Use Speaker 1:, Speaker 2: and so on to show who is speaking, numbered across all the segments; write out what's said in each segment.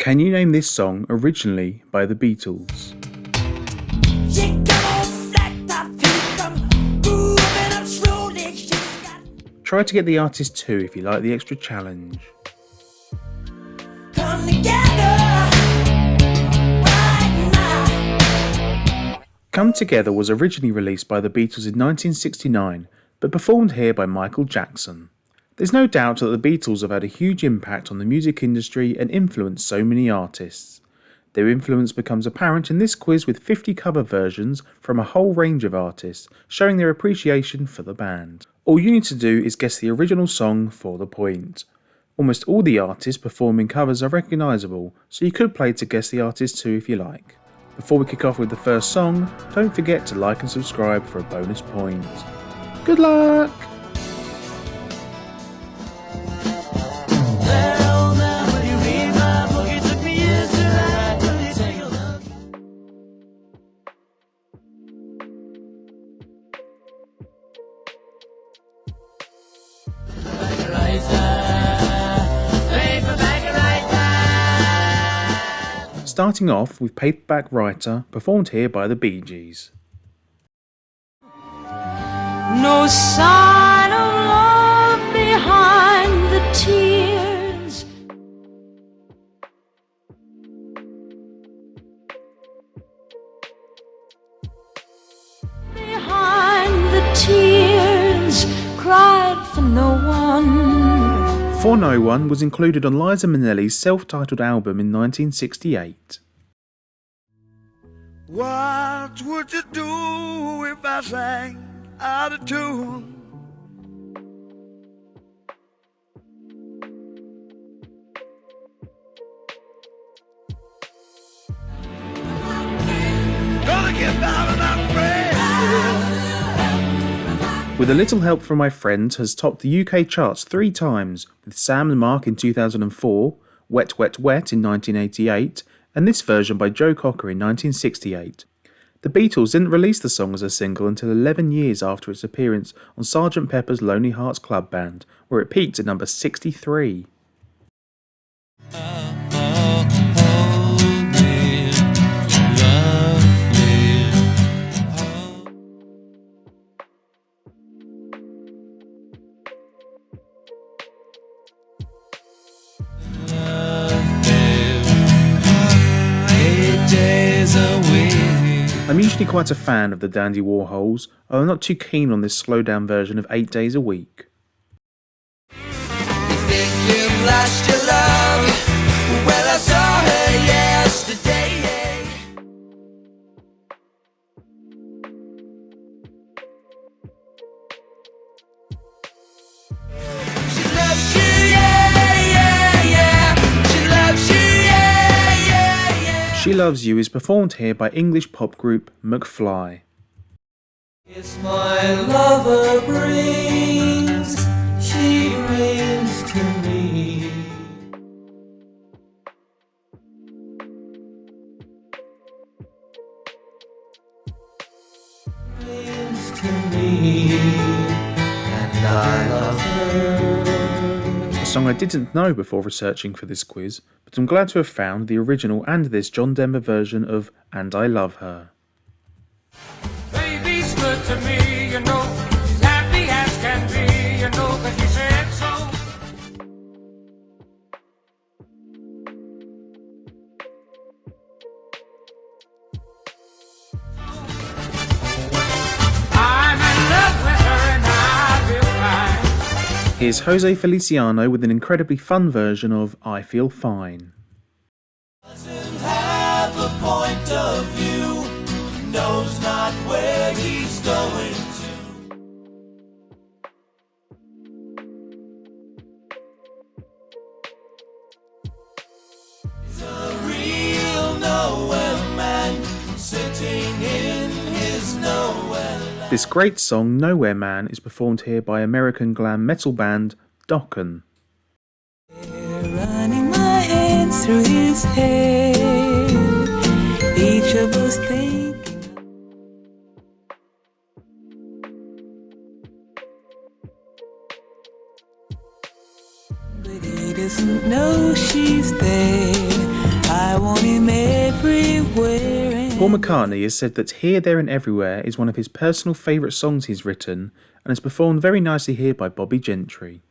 Speaker 1: Can you name this song originally by the Beatles? Try to get the artist too if you like the extra challenge.
Speaker 2: Come together right now.
Speaker 1: Come Together was originally released by the Beatles in 1969, but performed here by Michael Jackson. There's no doubt that the Beatles have had a huge impact on the music industry and influenced so many artists. Their influence becomes apparent in this quiz with 50 cover versions from a whole range of artists, showing their appreciation for the band. All you need to do is guess the original song for the point. Almost all the artists performing covers are recognisable, so you could play to guess the artist too if you like. Before we kick off with the first song, don't forget to like and subscribe for a bonus point. Good luck! Starting off with Paperback Writer, performed here by the Bee Gees.
Speaker 2: No sign of love behind the tears. Behind the tears, cried for no one.
Speaker 1: For No One was included on Liza Minnelli's self-titled album in 1968.
Speaker 3: What would you do if I sang out of tune? Gonna get out of that friend.
Speaker 1: With a little help from my friends has topped the UK charts 3 times, with Sam and Mark in 2004, Wet Wet Wet in 1988, and this version by Joe Cocker in 1968. The Beatles didn't release the song as a single until 11 years after its appearance on Sgt. Pepper's Lonely Hearts Club Band, where it peaked at number 63. I'm usually quite a fan of the Dandy Warhols, although I'm not too keen on this slowed-down version of 8 Days a Week.
Speaker 3: You think you've lost your love? Well, I saw her yesterday. She loves you, yeah. She loves you, yeah.
Speaker 1: She Loves You is performed here by English pop group McFly.
Speaker 3: It's my lover brings, she brings to me. Brings to me, and I love her.
Speaker 1: A song I didn't know before researching for this quiz, but I'm glad to have found the original and this John Denver version of And I Love Her.
Speaker 4: Baby's good to me, you know. She's happy as can be, you know, 'cause she said so. I'm in love with her and I feel fine.
Speaker 1: Here's Jose Feliciano with an incredibly fun version of I Feel Fine.
Speaker 3: Doesn't have a point of view, knows not where he's going to. He's a real nowhere man, sitting in his nowhere land.
Speaker 1: This great song, Nowhere Man, is performed here by American glam metal band Dokken.
Speaker 2: Running my hands through his hair, each of us thinking. But he doesn't know she's there.
Speaker 1: Paul McCartney has said that Here, There and Everywhere is one of his personal favourite songs he's written and is performed very nicely here by Bobby Gentry.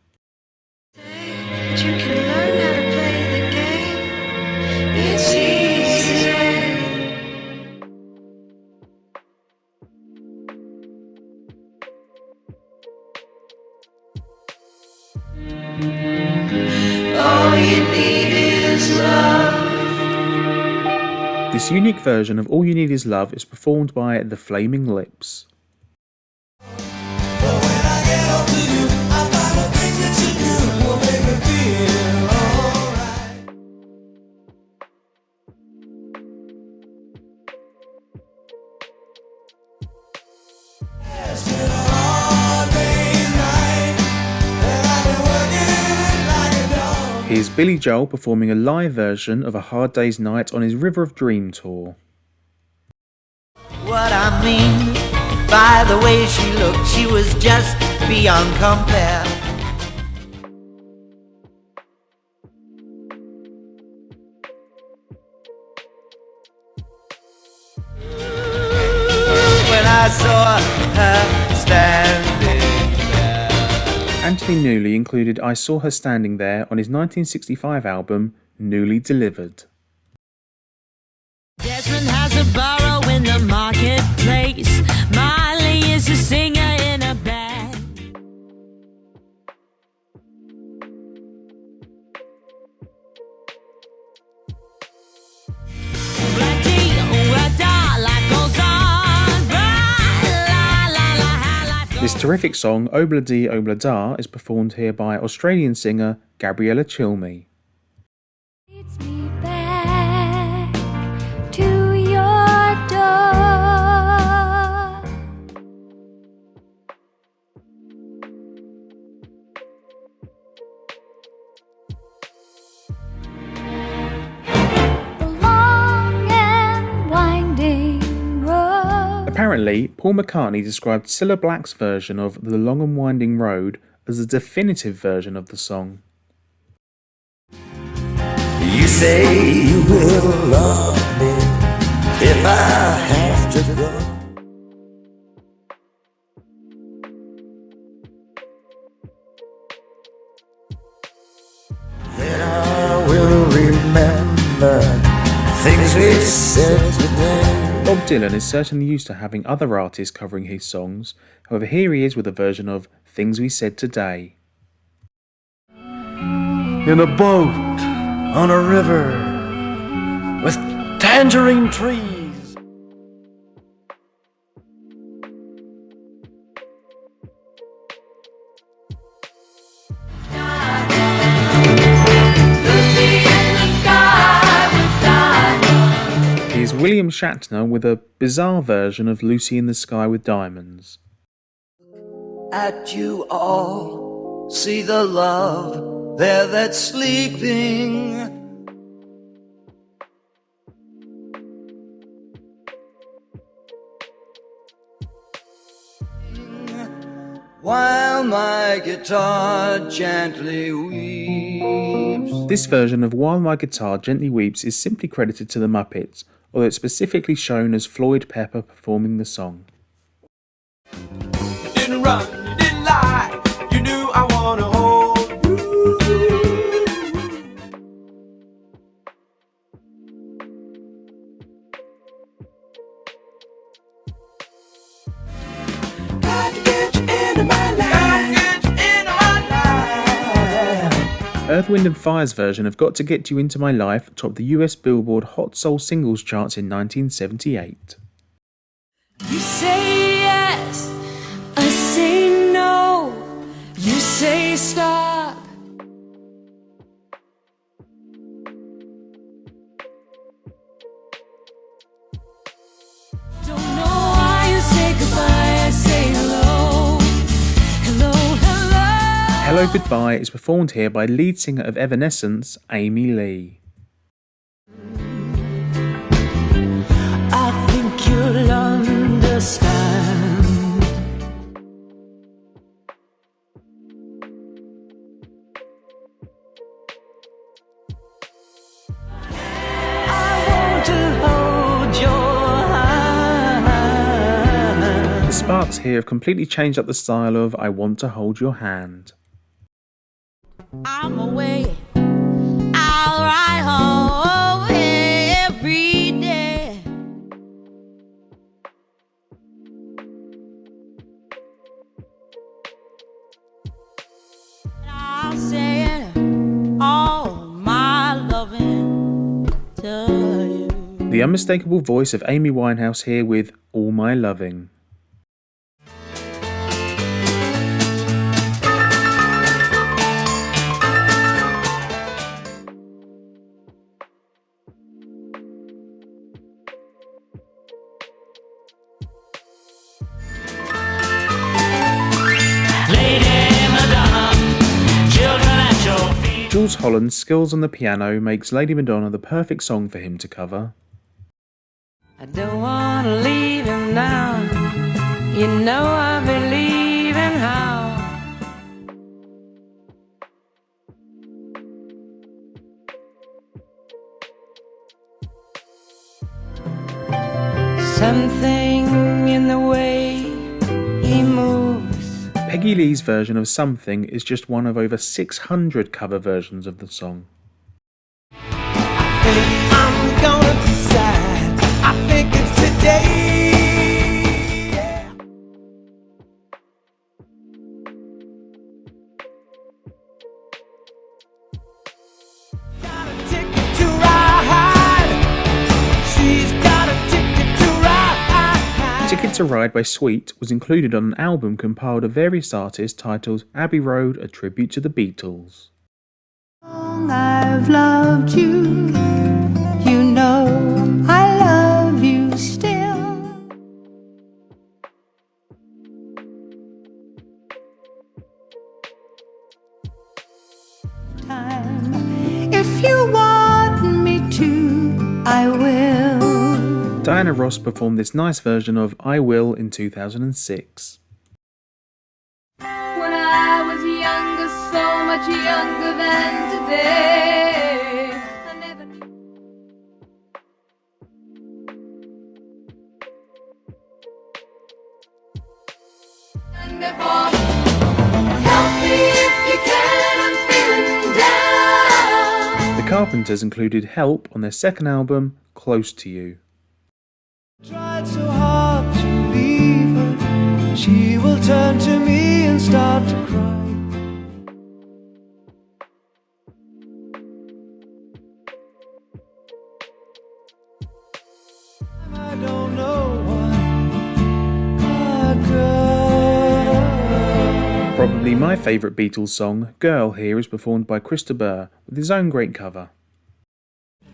Speaker 5: But you can learn how to play the game. It's easy. All you need is love.
Speaker 1: This unique version of All You Need Is Love is performed by The Flaming Lips.
Speaker 3: But when I get home to you, I find the things that you do will make me feel alright. It's been a hard day's night, and I've been working like a dog.
Speaker 1: Here's Billy Joel performing a live version of A Hard Day's Night on his River of Dream tour.
Speaker 6: What I mean, by the way she looked, she was just beyond compare. When I saw her standing there.
Speaker 1: Anthony Newley included I Saw Her Standing There on his 1965 album Newly Delivered.
Speaker 7: Desmond has a burrow in the marketplace. Miley is a singer in a band. Black tea, red dot, life goes on. Bright, la, la, la, how life goes.
Speaker 1: This terrific song, Obladi Oblada, is performed here by Australian singer Gabriella Chilmy.
Speaker 8: Leads me back to your door. The long and winding road.
Speaker 1: Apparently, Paul McCartney described Cilla Black's version of The Long and Winding Road as the definitive version of the song.
Speaker 3: You say you will love me if I have to go. Then I will remember things we've said today.
Speaker 1: Bob Dylan is certainly used to having other artists covering his songs, however here he is with a version of Things We Said Today.
Speaker 9: In a boat on a river with tangerine trees.
Speaker 1: Here's William Shatner with a bizarre version of Lucy in the Sky with Diamonds.
Speaker 6: At you all, see the love there that's sleeping. While my guitar gently weeps.
Speaker 1: This version of While My Guitar Gently Weeps is simply credited to the Muppets, although it's specifically shown as Floyd Pepper performing the song.
Speaker 3: You didn't run, you didn't lie, you knew I wanna hold you. Got to get you into my life. Got to get you into my life.
Speaker 1: Earth, Wind and Fire's version of Got to Get You Into My Life topped the US Billboard Hot Soul Singles charts in 1978.
Speaker 7: You say yes, I say no. You say stop. Don't know why you say goodbye, I say hello. Hello, hello.
Speaker 1: Hello Goodbye is performed here by lead singer of Evanescence, Amy Lee.
Speaker 7: I think you'll understand. I want to hold your
Speaker 1: Sparks here have completely changed up the style of I Want to Hold Your Hand.
Speaker 7: I'm away. I'll ride home every day. I'll say all my loving to you.
Speaker 1: The unmistakable voice of Amy Winehouse here with All My Loving. Jules Holland's skills on the piano makes Lady Madonna the perfect song for him to cover.
Speaker 2: I don't want to leave him now. You know I believe in how. Something in the way he moves.
Speaker 1: Peggy Lee's version of Something is just one of over 600 cover versions of the song.
Speaker 3: I'm gonna decide. I think it's today. Yeah. Got a ticket to ride. She's got a ticket to ride.
Speaker 1: Ticket to Ride by Sweet was included on an album compiled of various artists titled Abbey Road, a tribute to the Beatles.
Speaker 5: I've loved you, you know I love you still. Time, if you want me to, I will.
Speaker 1: Diana Ross performed this nice version of I Will in 2006.
Speaker 8: When I was younger, so much younger than today, I never knew. And before, help me if you can, I'm feeling down.
Speaker 1: The Carpenters included Help on their second album, Close to You.
Speaker 3: Tried so hard to leave her. She will turn to me and start to cry. I don't know why. Girl.
Speaker 1: Probably my favourite Beatles song, Girl, here is performed by Chris de Burgh with his own great cover.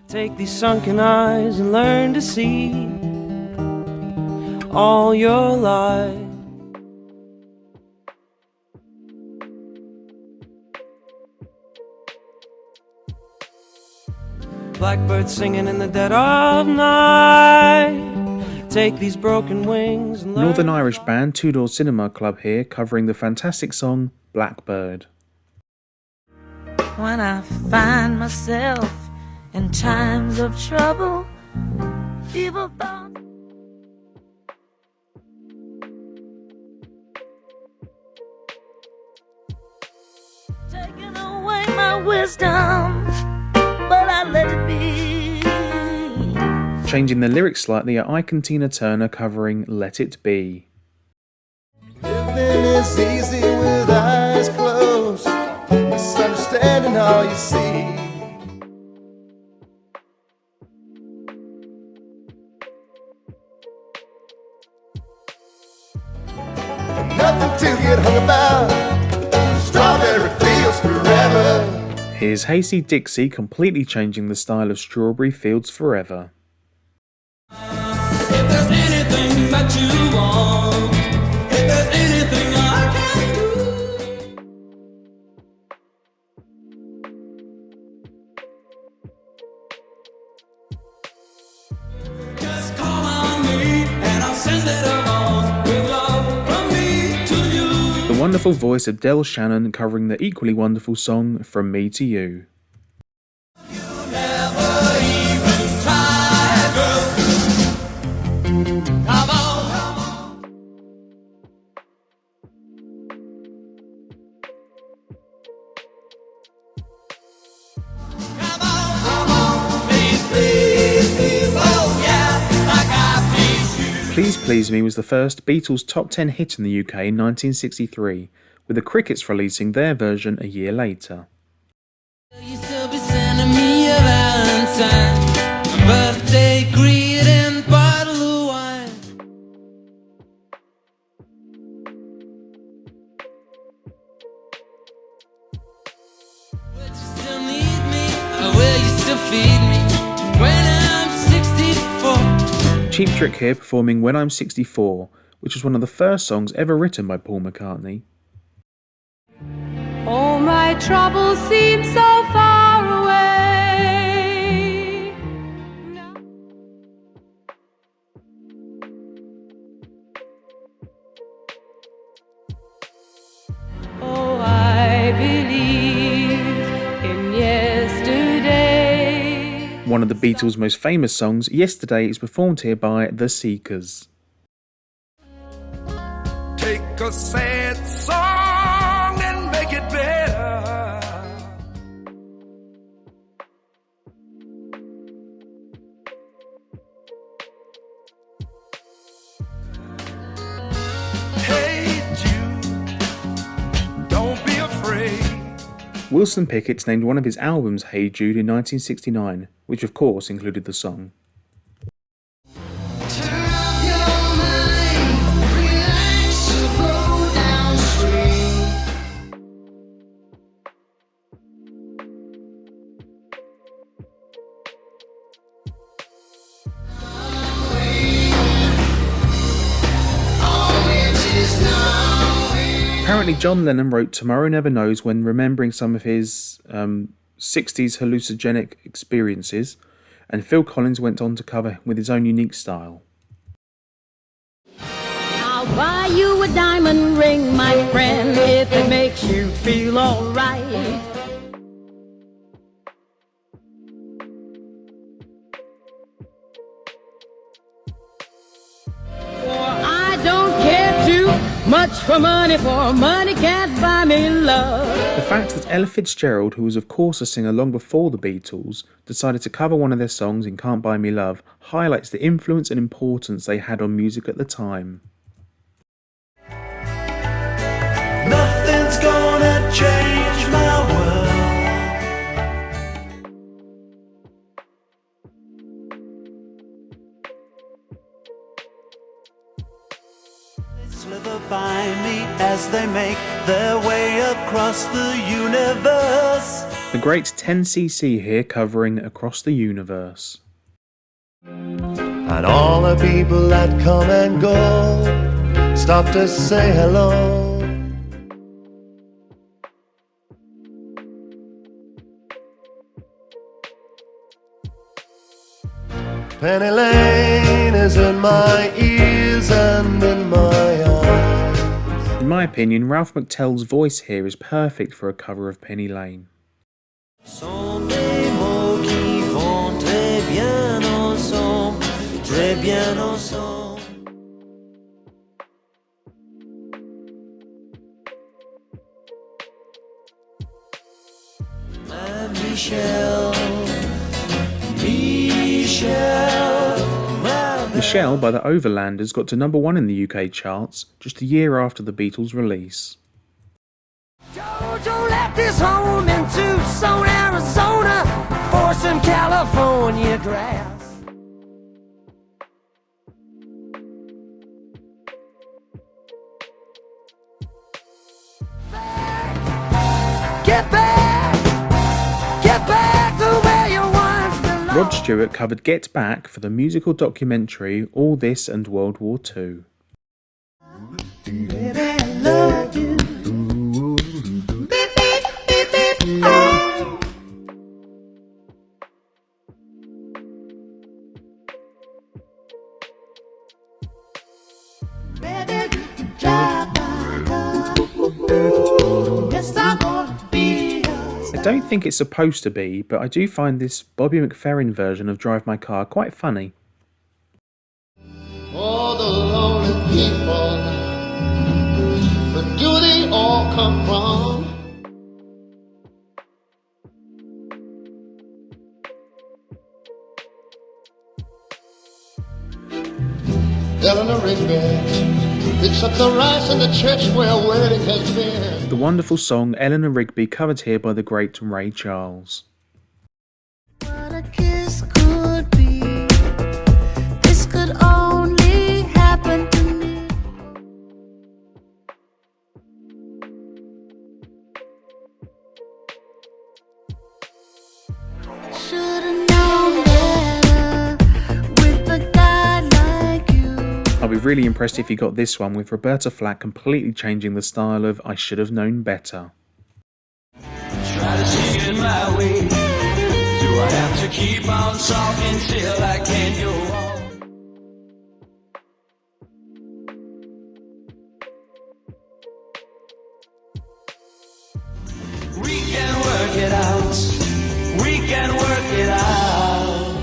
Speaker 9: Take these sunken eyes and learn to see all your life. Blackbird singing in the dead of night. Take these broken wings and learn.
Speaker 1: Northern Irish band Two Door Cinema Club here covering the fantastic song Blackbird.
Speaker 7: When I find myself in times of trouble, evil thoughts. Taking away my wisdom, but I let it be.
Speaker 1: Changing the lyrics slightly are Ike and Tina Turner covering Let It Be.
Speaker 3: Living is easy with eyes closed. Misunderstanding all you see. Nothing to get hung about. Strawberry fields forever.
Speaker 1: Here's Hasty Dixie completely changing the style of Strawberry Fields Forever.
Speaker 3: If there's anything that you want, if there's anything I can do, just call on me and I'll send it along with love from me to you.
Speaker 1: The wonderful voice of Del Shannon covering the equally wonderful song From Me to You. Please Please Me was the first Beatles top 10 hit in the UK in 1963, with the Crickets releasing their version a year later.
Speaker 2: You still be sending me a Valentine, birthday greeting, bottle of wine. Will you still need me, or will you still feed me when I'm 64?
Speaker 1: Cheap Trick here performing When I'm 64, which was one of the first songs ever written by Paul McCartney.
Speaker 8: All my troubles seem so far away. Oh, I believe in yesterday.
Speaker 1: One of the Beatles' most famous songs, Yesterday, is performed here by The Seekers.
Speaker 3: Take a sad song and make it better. Hey Jude, don't be afraid.
Speaker 1: Wilson Pickett named one of his albums Hey Jude in 1969, which of course included the song. Apparently John Lennon wrote Tomorrow Never Knows when remembering some of his 60s hallucinogenic experiences, and Phil Collins went on to cover with his own unique style.
Speaker 7: I'll buy you a diamond ring, my friend, if it makes you feel alright. I don't care too much for money can't buy me love.
Speaker 1: The fact that Ella Fitzgerald, who was of course a singer long before the Beatles, decided to cover one of their songs in Can't Buy Me Love highlights the influence and importance they had on music at the time.
Speaker 3: Nothing's gonna change my world. They slither by me as they make their way across the universe.
Speaker 1: The great 10cc here covering Across the Universe.
Speaker 10: And all the people that come and go stop to say hello. Penny Lane is in my ears and in my eyes.
Speaker 1: In my opinion, Ralph McTell's voice here is perfect for a cover of Penny Lane.
Speaker 6: Sont des mots qui vont très bien ensemble, très bien ensemble. My Michelle,
Speaker 1: Michelle by the Overlanders got to number 1 in the UK charts just a year after the Beatles' release.
Speaker 2: Jojo left his home in Tucson, Arizona, for some California grass. Get back to where you once belonged.
Speaker 1: Rod Stewart covered Get Back for the musical documentary All This and World War II. I don't think it's supposed to be, but I do find this Bobby McFerrin version of Drive My Car quite funny.
Speaker 10: All the lonely people, where do they all come from? Eleanor Rigby picks up the rice in the church where a wedding has been.
Speaker 1: The wonderful song Eleanor Rigby, covered here by the great Ray Charles.
Speaker 5: What a kiss could be. This could only happen to me. Should've known better with a guy like you.
Speaker 1: I'll be really impressed if you got this one, with Roberta Flack completely changing the style of I Should Have Known Better.
Speaker 3: Try to sing it my way. Do I have to keep on talking till I can't go on? We can work it out. We can work it out.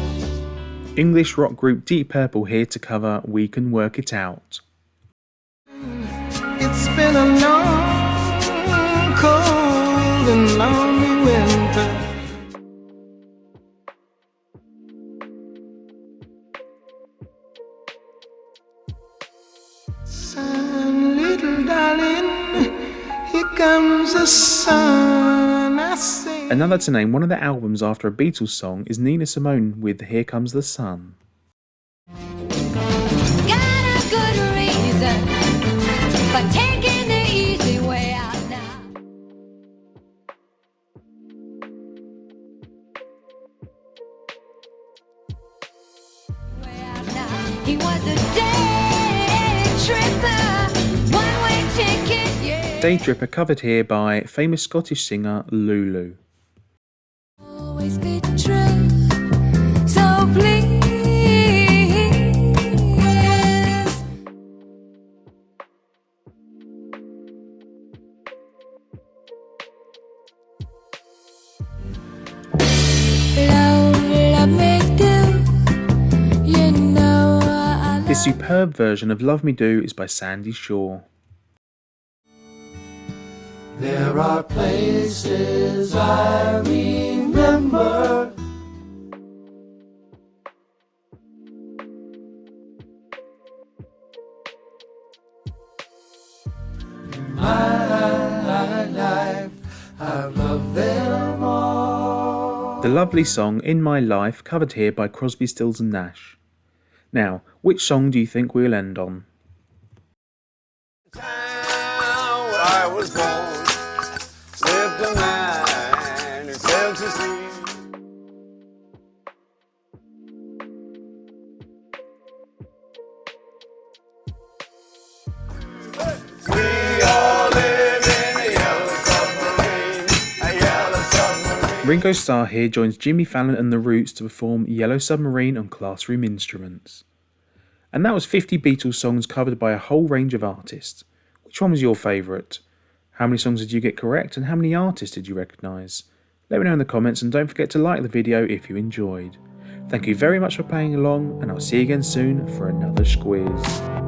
Speaker 1: English rock group Deep Purple here to cover We Can Work It Out.
Speaker 9: It's been a long, cold and lonely winter. Sun, little darling, here comes the sun, I say.
Speaker 1: Another to name one of the albums after a Beatles song is Nina Simone with Here Comes the Sun.
Speaker 8: Got a good reason for taking the easy way out now. Way out now. He was a day tripper, one-way ticket, yeah.
Speaker 1: Day Tripper, covered here by famous Scottish singer Lulu.
Speaker 8: Always be true, so please. Love me do, you know I
Speaker 1: This superb version of Love Me Do is by Sandy Shaw.
Speaker 3: There are places I remember. My life, I love them all.
Speaker 1: The lovely song In My Life, covered here by Crosby, Stills and Nash. Now, which song do you think we'll end on?
Speaker 10: I was born, lived a man who failed to see. We all live in a yellow submarine, a yellow submarine.
Speaker 1: Ringo Starr here joins Jimmy Fallon and The Roots to perform Yellow Submarine on Classroom Instruments. And that was 50 Beatles songs covered by a whole range of artists. Which one was your favourite? How many songs did you get correct, and how many artists did you recognise? Let me know in the comments, and don't forget to like the video if you enjoyed. Thank you very much for playing along, and I'll see you again soon for another squiz.